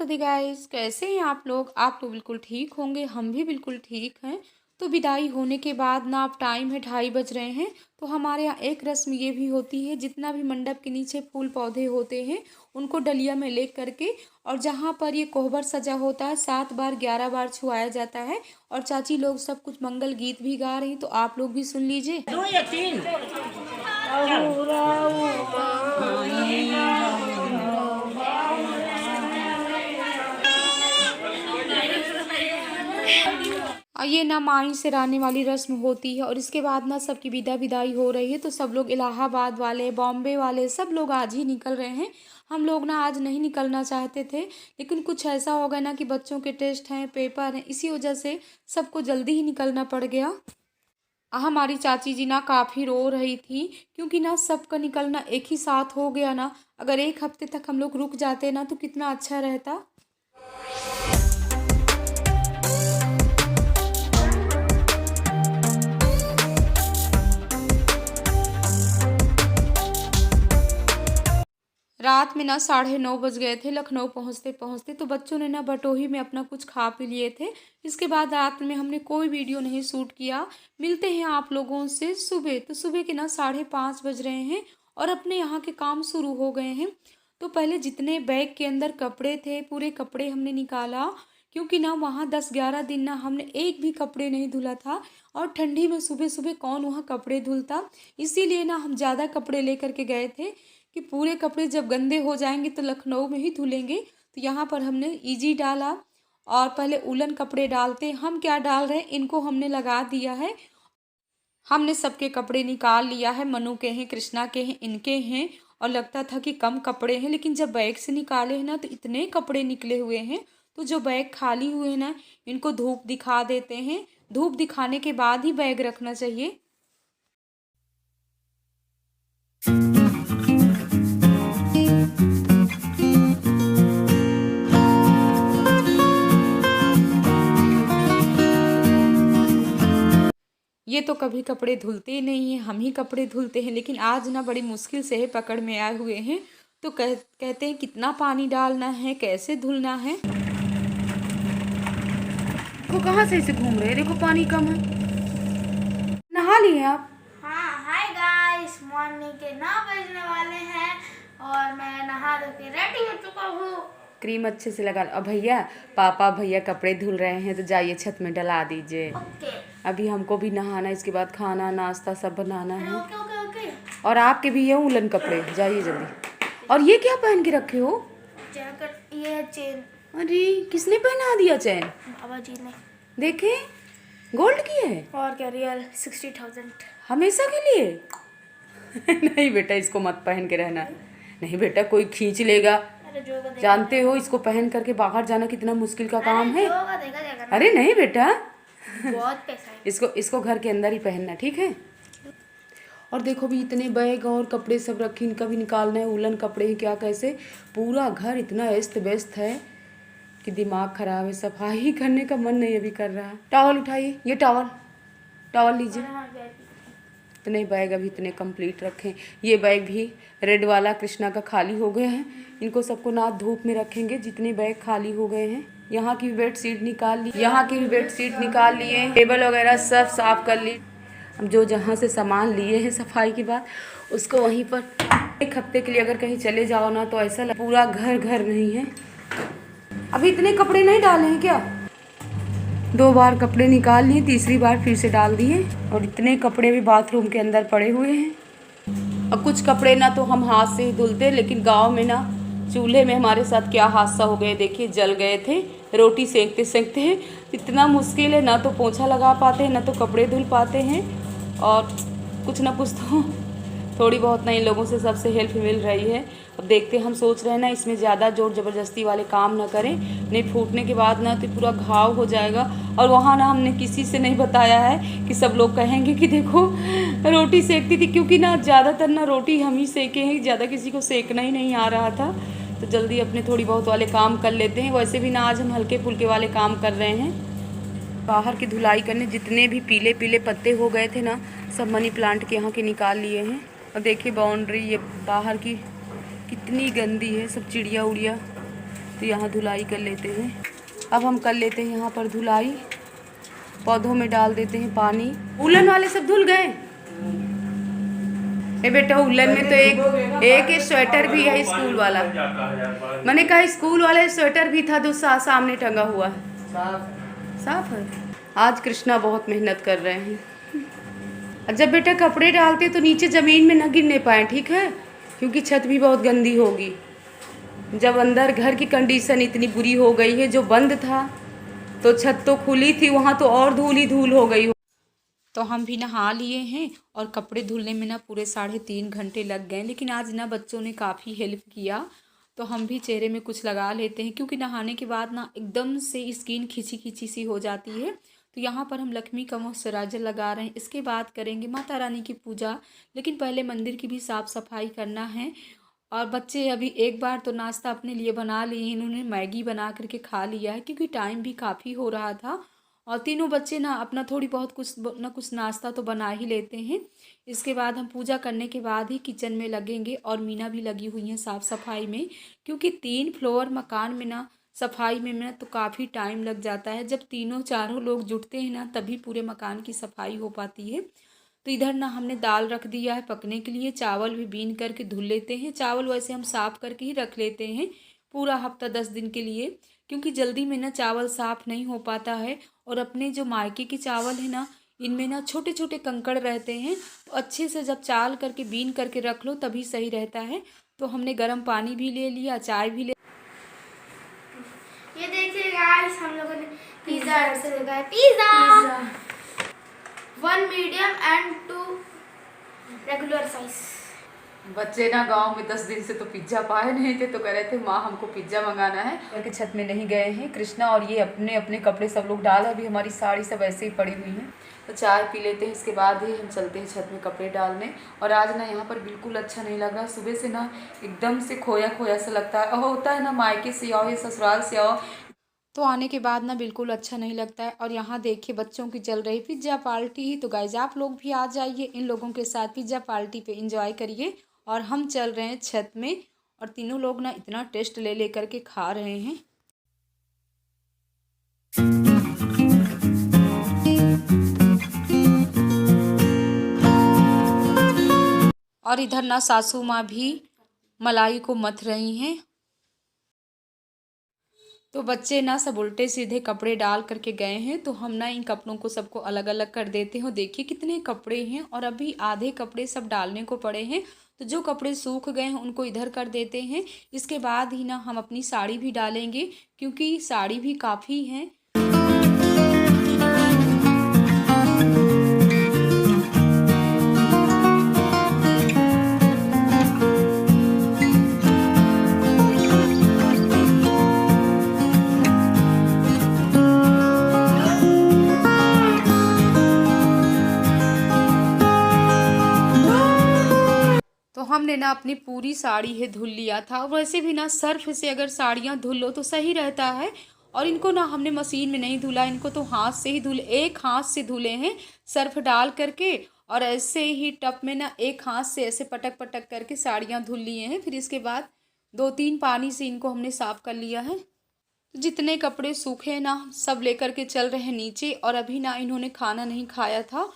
Radhe guys, कैसे हैं आप लोग। आप तो बिल्कुल ठीक होंगे, हम भी बिल्कुल ठीक हैं। तो विदाई होने के बाद ना, अब टाइम है 2:30 बज रहे हैं। तो हमारे यहाँ एक रस्म ये भी होती है, जितना भी मंडप के नीचे फूल पौधे होते हैं उनको डलिया में ले करके, और जहाँ पर ये कोहबर सजा होता है 7 बार 11 बार छुआया जाता है। और चाची लोग सब कुछ मंगल गीत भी गा रही, तो आप लोग भी सुन लीजिए। 2 या 3 और ये ना माई से रानी वाली रस्म होती है, और इसके बाद ना सबकी विदाई हो रही है। तो सब लोग इलाहाबाद वाले, बॉम्बे वाले, सब लोग आज ही निकल रहे हैं। हम लोग ना आज नहीं निकलना चाहते थे, लेकिन कुछ ऐसा हो गया ना कि बच्चों के टेस्ट हैं, पेपर हैं, इसी वजह से सबको जल्दी ही निकलना पड़ गया। हमारी चाची जी ना काफ़ी रो रही थी, क्योंकि ना सबका निकलना एक ही साथ हो गया ना। अगर एक हफ्ते तक हम लोग रुक जाते ना तो कितना अच्छा रहता। रात में ना 9:30 बज गए थे लखनऊ पहुंचते पहुंचते। तो बच्चों ने ना बटोही में अपना कुछ खा पी लिए थे। इसके बाद रात में हमने कोई वीडियो नहीं शूट किया। मिलते हैं आप लोगों से सुबह। तो सुबह के ना 5:30 बज रहे हैं, और अपने यहाँ के काम शुरू हो गए हैं। तो पहले जितने बैग के अंदर कपड़े थे, पूरे कपड़े हमने निकाला, क्योंकि ना वहाँ 10-11 दिन ना हमने एक भी कपड़े नहीं धुला था। और ठंडी में सुबह सुबह कौन वहाँ कपड़े धुलता, इसीलिए ना हम ज़्यादा कपड़े लेकर के गए थे कि पूरे कपड़े जब गंदे हो जाएंगे तो लखनऊ में ही धुलेंगे। तो यहाँ पर हमने इजी डाला, और पहले उलन कपड़े डालते, हम क्या डाल रहे हैं इनको हमने लगा दिया है। हमने सबके कपड़े निकाल लिया है, मनु के हैं, कृष्णा के हैं, इनके हैं। और लगता था कि कम कपड़े हैं, लेकिन जब बैग से निकाले हैं ना तो इतने कपड़े निकले हुए हैं। तो जो बैग खाली हुए हैं ना, इनको धूप दिखा देते हैं। धूप दिखाने के बाद ही बैग रखना चाहिए। ये तो कभी कपड़े धुलते ही नहीं हैं, हम ही कपड़े धुलते हैं। लेकिन आज ना बड़ी मुश्किल से है, पकड़ में आए हुए हैं। तो कहते हैं कितना पानी डालना है, कैसे धुलना है। वो कहाँ से घूम रहे हैं, देखो पानी कम है। नहा लिए आप? हाँ, हाय गाइस, मॉर्निंग के 9 बजने वाले हैं और मैं नहा धो के रेडी हो चुका हूँ। क्रीम अच्छे से लगा। और पापा भैया कपड़े धुल रहे हैं, तो जाइए छत में डला दीजिए। ओके। अभी हमको भी नहाना, इसके बाद खाना नाश्ता सब बनाना है। Okay okay okay. और आपके भी ये उलन कपड़े, जाइए जल्दी। और ये क्या पहन के रखे हो? जैकेट, ये है चेन। अरे किसने पहना दिया चैन? बाबा जी ने। देखे, गोल्ड की है। और क्या, रियल 60,000 हमेशा के लिए? नहीं बेटा, इसको मत पहन के रहना। नहीं बेटा, कोई खींच लेगा। अरे जो का जानते हो इसको पहन करके बाहर जाना कितना मुश्किल का काम है। जो का देखा जाएगा। अरे नहीं बेटा, बहुत पैसा है। इसको घर के अंदर ही पहनना, ठीक है। और देखो भी इतने बैग और कपड़े सब रखे, इनका भी निकालना है। उलन कपड़े हैं क्या, कैसे। पूरा घर इतना अस्त व्यस्त है कि दिमाग खराब है। सफाई करने का मन नहीं अभी कर रहा। टॉवल उठाइए, ये टॉवल लीजिए। इतने बैग अभी इतने कंप्लीट रखें। ये बैग भी रेड वाला कृष्णा का खाली हो गया है। इनको सबको ना धूप में रखेंगे, जितने बैग खाली हो गए हैं। यहाँ की भी बेडशीट निकाल ली, यहाँ की भी बेडशीट निकाल लिए, टेबल वगैरह सब साफ कर ली। हम जो जहाँ से सामान लिए हैं सफाई के बाद, उसको वहीं पर। एक हफ्ते के लिए अगर कहीं चले जाओ ना तो ऐसा पूरा घर नहीं है। अभी इतने कपड़े नहीं डाले हैं क्या? 2 बार कपड़े निकाल लिए, तीसरी बार फिर से डाल दिए। और इतने कपड़े भी बाथरूम के अंदर पड़े हुए हैं। और कुछ कपड़े ना तो हम हाथ से ही धुलते, लेकिन गांव में ना चूल्हे में हमारे साथ क्या हादसा हो गया देखिए। जल गए थे रोटी सेकते सेकते हैं। इतना मुश्किल है, ना तो पोंछा लगा पाते हैं, ना तो कपड़े धुल पाते हैं। और कुछ ना कुछ तो थोड़ी बहुत ना इन लोगों से सबसे हेल्प मिल रही है। अब देखते, हम सोच रहे हैं ना इसमें ज़्यादा जोर ज़बरदस्ती वाले काम ना करें, नहीं फूटने के बाद ना तो पूरा घाव हो जाएगा। और वहाँ ना हमने किसी से नहीं बताया है कि सब लोग कहेंगे कि देखो रोटी सेकती थी, क्योंकि ना ज़्यादातर ना रोटी हम ही सेके हैं, ज़्यादा किसी को सेकना ही नहीं आ रहा था। तो जल्दी अपने थोड़ी बहुत वाले काम कर लेते हैं। वैसे भी ना आज हम हल्के फुल्के वाले काम कर रहे हैं। बाहर की धुलाई करने, जितने भी पीले पीले पत्ते हो गए थे ना, सब मनी प्लांट के यहाँ के निकाल लिए हैं। और देखिए बाउंड्री ये बाहर की कितनी गंदी है, सब चिड़िया उड़िया तो यहाँ धुलाई कर लेते हैं। अब हम कर लेते हैं यहाँ पर धुलाई, पौधों में डाल देते हैं पानी। उलन वाले सब धुल गए। ए बेटा, उलन में तो एक स्वेटर भी है स्कूल वाला। मैंने कहा स्कूल वाला स्वेटर भी था जो सामने टंगा हुआ है। साफ है। आज कृष्णा बहुत मेहनत कर रहे हैं। जब बेटा कपड़े डालते तो नीचे ज़मीन में न गिरने पाए, ठीक है, क्योंकि छत भी बहुत गंदी होगी। जब अंदर घर की कंडीशन इतनी बुरी हो गई है, जो बंद था तो छत तो खुली थी, वहाँ तो और धूल ही धूल हो गई। तो हम भी नहा लिए हैं और कपड़े धुलने में ना पूरे 3.5 घंटे लग गए। लेकिन आज ना बच्चों ने काफ़ी हेल्प किया, तो हम भी चेहरे में कुछ लगा लेते हैं, क्योंकि नहाने के बाद ना एकदम से स्किन खिंची खिंची सी हो जाती है। तो यहाँ पर हम लक्ष्मी का मॉइस्चराइजर लगा रहे हैं। इसके बाद करेंगे माता रानी की पूजा, लेकिन पहले मंदिर की भी साफ़ सफाई करना है। और बच्चे अभी एक बार तो नाश्ता अपने लिए बना लिए, इन्होंने मैगी बना करके खा लिया है, क्योंकि टाइम भी काफ़ी हो रहा था। और तीनों बच्चे ना अपना थोड़ी बहुत कुछ नाश्ता तो बना ही लेते हैं। इसके बाद हम पूजा करने के बाद ही किचन में लगेंगे, और मीना भी लगी हुई हैं साफ़ सफाई में, क्योंकि 3 फ्लोर मकान में ना सफाई में ना तो काफ़ी टाइम लग जाता है। जब तीनों चारों लोग जुटते हैं ना, तभी पूरे मकान की सफाई हो पाती है। तो इधर ना हमने दाल रख दिया है पकने के लिए, चावल भी बीन करके धुल लेते हैं। चावल वैसे हम साफ़ करके ही रख लेते हैं पूरा हफ्ता 10 दिन के लिए, क्योंकि जल्दी में ना चावल साफ़ नहीं हो पाता है। और अपने जो मायके के चावल है ना, इनमें ना छोटे छोटे कंकड़ रहते हैं, तो अच्छे से जब चाल करके बीन करके रख लो तभी सही रहता है। तो हमने गर्म पानी भी ले लिया, चाय भी ले। ये देखिए गाइस, हम लोगों ने पिज्जा ऑर्डर किया है। Pizza 1 medium and 2 regular size. बच्चे ना गांव में 10 दिन से तो पिज्ज़ा पाए नहीं थे, तो कह रहे थे माँ हमको पिज्ज़ा मंगाना है। करके छत में नहीं गए हैं कृष्णा, और ये अपने अपने कपड़े सब लोग डाल, अभी हमारी साड़ी सब ऐसे ही पड़ी हुई हैं। तो चाय पी लेते हैं, इसके बाद ही हम चलते हैं छत में कपड़े डालने। और आज ना यहाँ पर बिल्कुल अच्छा नहीं लग रहा, सुबह से ना एकदम से खोया खोया सा लगता है। होता है ना, मायके से आओ या ससुराल से आओ तो आने के बाद ना बिल्कुल अच्छा नहीं लगता है। और यहाँ देखिए बच्चों की चल रही पिज्ज़ा पार्टी ही। तो गाइज आप लोग भी आ जाइए इन लोगों के साथ पिज्ज़ा पार्टी पे एंजॉय करिए। और हम चल रहे हैं छत में, और तीनों लोग ना इतना टेस्ट ले ले करके खा रहे हैं। और इधर ना सासू माँ भी मलाई को मथ रही हैं। तो बच्चे ना सब उल्टे सीधे कपड़े डाल करके गए हैं, तो हम ना इन कपड़ों को सबको अलग अलग कर देते हैं। देखिए कितने कपड़े हैं, और अभी आधे कपड़े सब डालने को पड़े हैं। तो जो कपड़े सूख गए हैं उनको इधर कर देते हैं। इसके बाद ही ना हम अपनी साड़ी भी डालेंगे, क्योंकि साड़ी भी काफ़ी हैं। हमने ना अपनी पूरी साड़ी है धुल लिया था। वैसे भी ना सर्फ से अगर साड़ियाँ धुल लो तो सही रहता है। और इनको ना हमने मशीन में नहीं धुला, इनको तो हाथ से ही धुले, एक हाथ से धुले हैं सर्फ डाल करके। और ऐसे ही टप में ना एक हाथ से ऐसे पटक पटक करके साड़ियाँ धुल लिए हैं। फिर इसके बाद 2-3 पानी से इनको हमने साफ़ कर लिया है। तो जितने कपड़े सूखे ना सब लेकर के चल रहे हैं नीचे। और अभी ना इन्होंने खाना नहीं खाया था,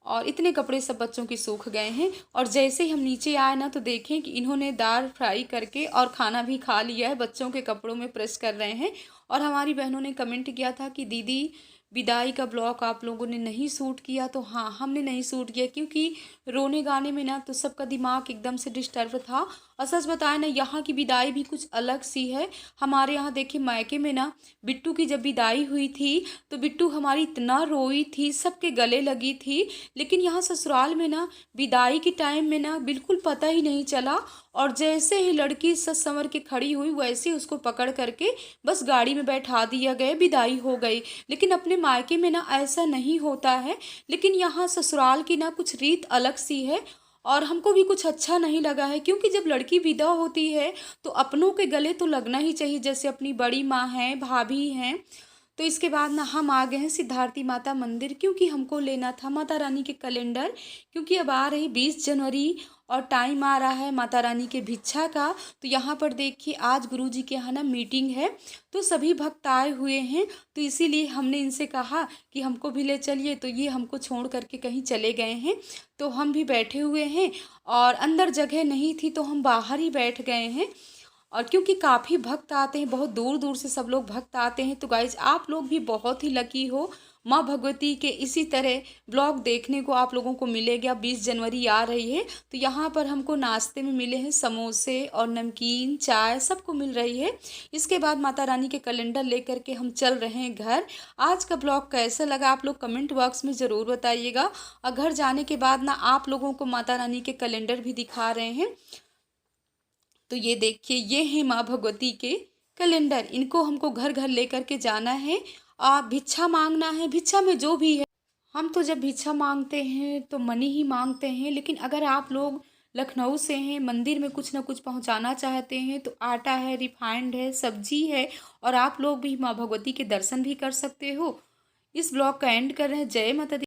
और इतने कपड़े सब बच्चों की सूख गए हैं। और जैसे ही हम नीचे आए ना, तो देखें कि इन्होंने दाल फ्राई करके और खाना भी खा लिया है, बच्चों के कपड़ों में प्रेस कर रहे हैं। और हमारी बहनों ने कमेंट किया था कि दीदी विदाई का ब्लॉग आप लोगों ने नहीं शूट किया। तो हाँ, हमने नहीं शूट किया, क्योंकि रोने गाने में ना तो सबका दिमाग एकदम से डिस्टर्ब था। और सच बताएं ना, यहाँ की विदाई भी कुछ अलग सी है। हमारे यहाँ देखिए मायके में ना बिट्टू की जब विदाई हुई थी, तो बिट्टू हमारी इतना रोई थी, सबके गले लगी थी। लेकिन यहाँ ससुराल में ना विदाई के टाइम में ना बिल्कुल पता ही नहीं चला। और जैसे ही लड़की सच संवर के खड़ी हुई, वैसे ही उसको पकड़ करके बस गाड़ी में बैठा दिया गया, विदाई हो गई। लेकिन अपने मायके में ना ऐसा नहीं होता है। लेकिन यहाँ ससुराल की ना कुछ रीत अलग सी है, और हमको भी कुछ अच्छा नहीं लगा है। क्योंकि जब लड़की विदा होती है तो अपनों के गले तो लगना ही चाहिए, जैसे अपनी बड़ी माँ हैं, भाभी हैं। तो इसके बाद ना हम आ गए हैं सिद्धार्थी माता मंदिर, क्योंकि हमको लेना था माता रानी के कैलेंडर, क्योंकि अब आ रही 20 जनवरी और टाइम आ रहा है माता रानी के भिक्षा का। तो यहाँ पर देखिए आज गुरुजी के यहाँ ना मीटिंग है, तो सभी भक्त आए हुए हैं, तो इसीलिए हमने इनसे कहा कि हमको भी ले चलिए, तो ये हमको छोड़ करके कहीं चले गए हैं। तो हम भी बैठे हुए हैं और अंदर जगह नहीं थी तो हम बाहर ही बैठ गए हैं। और क्योंकि काफ़ी भक्त आते हैं, बहुत दूर दूर से सब लोग भक्त आते हैं, तो गाइज आप लोग भी बहुत ही लकी हो, माँ भगवती के इसी तरह ब्लॉग देखने को आप लोगों को मिलेगा। 20 जनवरी आ रही है, तो यहाँ पर हमको नाश्ते में मिले हैं समोसे और नमकीन, चाय सबको मिल रही है। इसके बाद माता रानी के कैलेंडर लेकर के हम चल रहे हैं घर। आज का ब्लॉग कैसा लगा आप लोग कमेंट बॉक्स में ज़रूर बताइएगा। और घर जाने के बाद ना आप लोगों को माता रानी के कैलेंडर भी दिखा रहे हैं। तो ये देखिए, ये है माँ भगवती के कैलेंडर, इनको हमको घर घर लेकर के जाना है और भिक्षा मांगना है। भिक्षा में जो भी है, हम तो जब भिक्षा मांगते हैं तो मनी ही मांगते हैं, लेकिन अगर आप लोग लखनऊ से हैं, मंदिर में कुछ ना कुछ पहुंचाना चाहते हैं, तो आटा है, रिफाइंड है, सब्जी है, और आप लोग भी माँ भगवती के दर्शन भी कर सकते हो। इस ब्लॉग का एंड कर रहे हैं। जय माता दी।